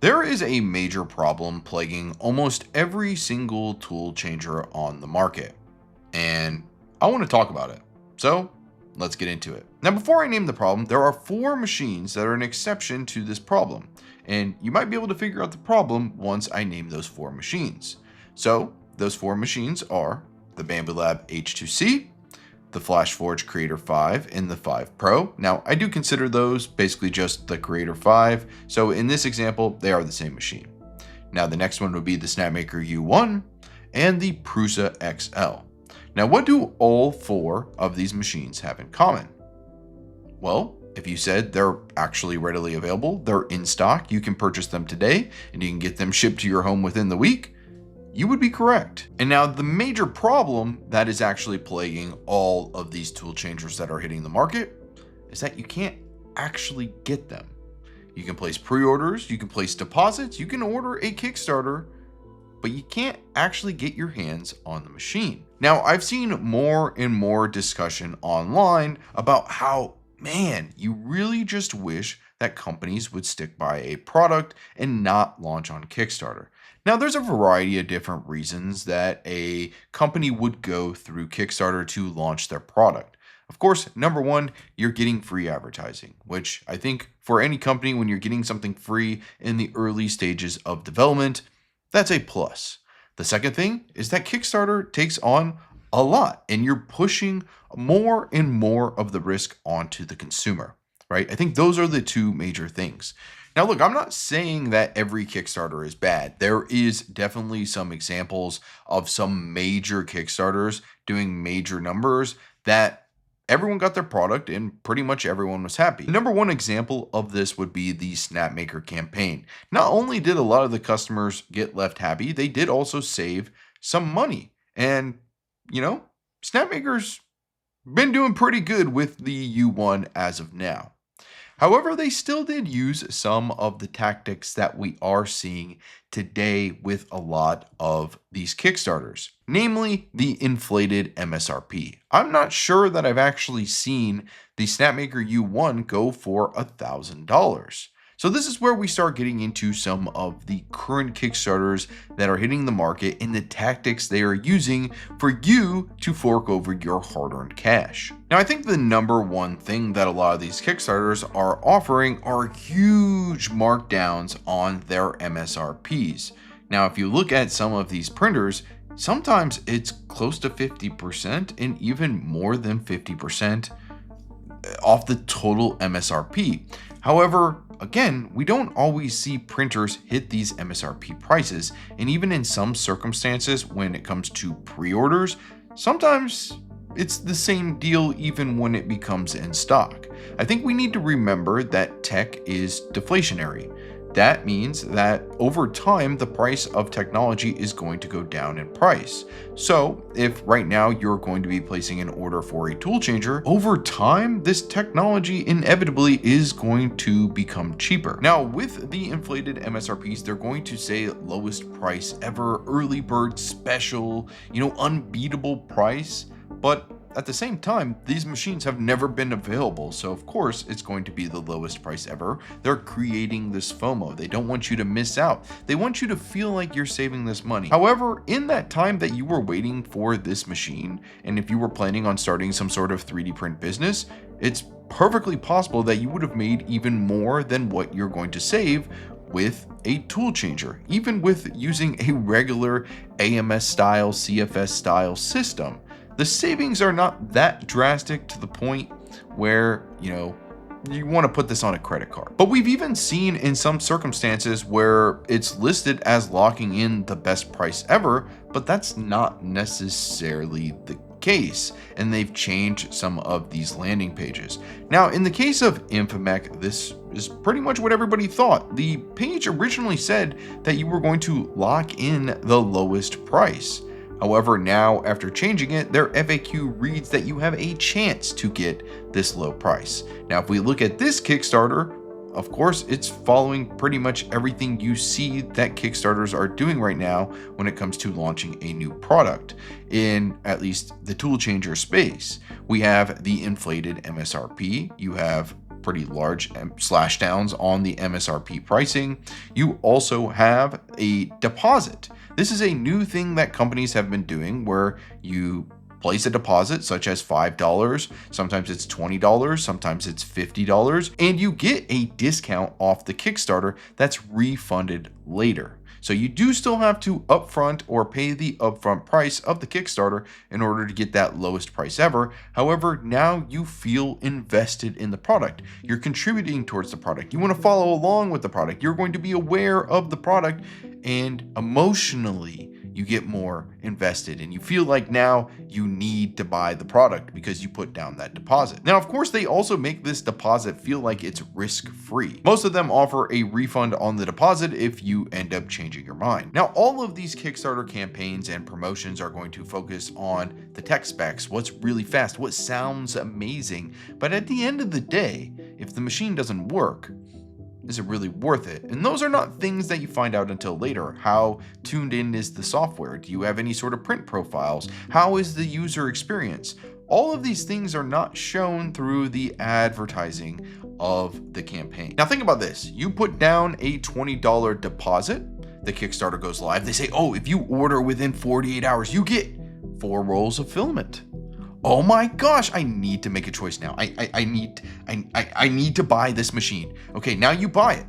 There is a major problem plaguing almost every single tool changer on the market, and I want to talk about it. So let's get into it. Now, before I name the problem, there are 4 machines that are an exception to this problem, and you might be able to figure out the problem once I name those 4 machines. So those 4 machines are the Bambu Lab H2C, the FlashForge Creator 5, and the 5 Pro. Now, I do consider those basically just the Creator 5, so in this example, they are the same machine. Now, the next one would be the Snapmaker U1 and the Prusa XL. Now, what do all 4 of these machines have in common? Well, if you said they're actually readily available, they're in stock, you can purchase them today, and you can get them shipped to your home within the week, you would be correct. And now the major problem that is actually plaguing all of these tool changers that are hitting the market is that you can't actually get them. You can place pre-orders, you can place deposits, you can order a Kickstarter, but you can't actually get your hands on the machine. Now, I've seen more and more discussion online about how, man, you really just wish that companies would stick by a product and not launch on Kickstarter. Now, there's a variety of different reasons that a company would go through Kickstarter to launch their product. Of course, number one, you're getting free advertising, which I think for any company, when you're getting something free in the early stages of development, that's a plus. The second thing is that Kickstarter takes on a lot, and you're pushing more and more of the risk onto the consumer, right? I think those are the 2 major things. Now, look, I'm not saying that every Kickstarter is bad. There is definitely some examples of some major Kickstarters doing major numbers that everyone got their product and pretty much everyone was happy. The number one example of this would be the Snapmaker campaign. Not only did a lot of the customers get left happy, they did also save some money. And, Snapmaker's been doing pretty good with the U1 as of now. However, they still did use some of the tactics that we are seeing today with a lot of these Kickstarters, namely the inflated MSRP. I'm not sure that I've actually seen the Snapmaker U1 go for $1,000. So this is where we start getting into some of the current Kickstarters that are hitting the market and the tactics they are using for you to fork over your hard-earned cash. Now, I think the number one thing that a lot of these Kickstarters are offering are huge markdowns on their MSRPs. Now, if you look at some of these printers, sometimes it's close to 50% and even more than 50% off the total MSRP. However, again, we don't always see printers hit these MSRP prices, and even in some circumstances when it comes to pre-orders, sometimes it's the same deal even when it becomes in stock. I think we need to remember that tech is deflationary. That means that over time, the price of technology is going to go down in price. So if right now you're going to be placing an order for a tool changer, over time, this technology inevitably is going to become cheaper. Now, with the inflated MSRPs, they're going to say lowest price ever, early bird special, unbeatable price. But at the same time, these machines have never been available, so of course it's going to be the lowest price ever. They're creating this FOMO. They don't want you to miss out. They want you to feel like you're saving this money. However, in that time that you were waiting for this machine, and if you were planning on starting some sort of 3D print business, it's perfectly possible that you would have made even more than what you're going to save with a tool changer, even with using a regular AMS style, CFS style system. The savings are not that drastic to the point where, you want to put this on a credit card. But we've even seen in some circumstances where it's listed as locking in the best price ever, but that's not necessarily the case, and they've changed some of these landing pages. Now, in the case of Infomec, this is pretty much what everybody thought. The page originally said that you were going to lock in the lowest price. However, now after changing it, their FAQ reads that you have a chance to get this low price. Now, if we look at this Kickstarter, of course, it's following pretty much everything you see that Kickstarters are doing right now when it comes to launching a new product in at least the tool changer space. We have the inflated MSRP, you have pretty large slash downs on the MSRP pricing. You also have a deposit. This is a new thing that companies have been doing where you place a deposit such as $5, sometimes it's $20, sometimes it's $50, and you get a discount off the Kickstarter that's refunded later. So you do still have to upfront or pay the upfront price of the Kickstarter in order to get that lowest price ever. However, now you feel invested in the product. You're contributing towards the product. You want to follow along with the product. You're going to be aware of the product, and emotionally you get more invested and you feel like now you need to buy the product because you put down that deposit. Now, of course, they also make this deposit feel like it's risk-free. Most of them offer a refund on the deposit if you end up changing your mind. Now, all of these Kickstarter campaigns and promotions are going to focus on the tech specs, what's really fast, what sounds amazing, but at the end of the day, if the machine doesn't work, is it really worth it? And those are not things that you find out until later. How tuned in is the software? Do you have any sort of print profiles? How is the user experience? All of these things are not shown through the advertising of the campaign. Now think about this. You put down a $20 deposit, the Kickstarter goes live. They say, oh, if you order within 48 hours, you get 4 rolls of filament. Oh my gosh, I need to make a choice now. I need to buy this machine. Okay, now you buy it.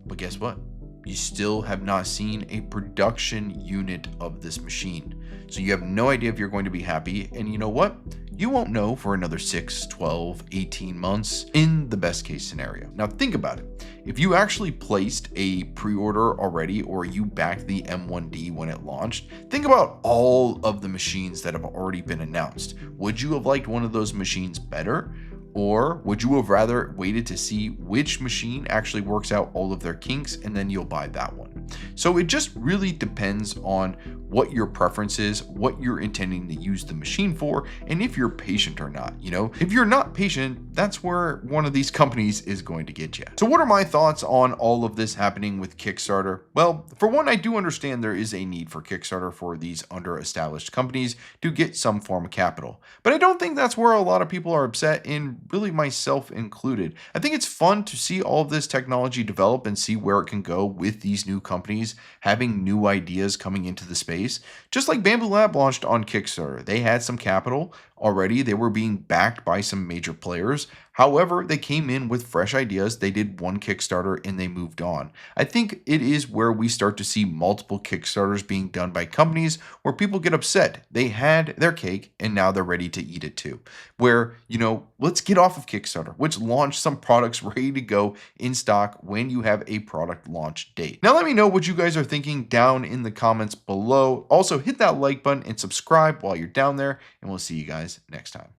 But guess what? You still have not seen a production unit of this machine. So you have no idea if you're going to be happy. And you know what? You won't know for another 6, 12, 18 months in the best case scenario. Now think about it. If you actually placed a pre-order already or you backed the M1D when it launched, think about all of the machines that have already been announced. Would you have liked one of those machines better? Or would you have rather waited to see which machine actually works out all of their kinks and then you'll buy that one? So it just really depends on what your preference is, what you're intending to use the machine for, and if you're patient or not. You know, if you're not patient, that's where one of these companies is going to get you. So what are my thoughts on all of this happening with Kickstarter? Well, for one, I do understand there is a need for Kickstarter for these under-established companies to get some form of capital. But I don't think that's where a lot of people are upset, and really myself included. I think it's fun to see all of this technology develop and see where it can go with these new companies having new ideas coming into the space. Just like Bamboo Lab launched on Kickstarter. They had some capital already. They were being backed by some major players. However, they came in with fresh ideas. They did one Kickstarter and they moved on. I think it is where we start to see multiple Kickstarters being done by companies where people get upset. They had their cake and now they're ready to eat it too. Where, you know, let's get off of Kickstarter, which launched some products ready to go in stock when you have a product launch date. Now let me know what you guys are thinking down in the comments below. Also hit that like button and subscribe while you're down there, and we'll see you guys next time.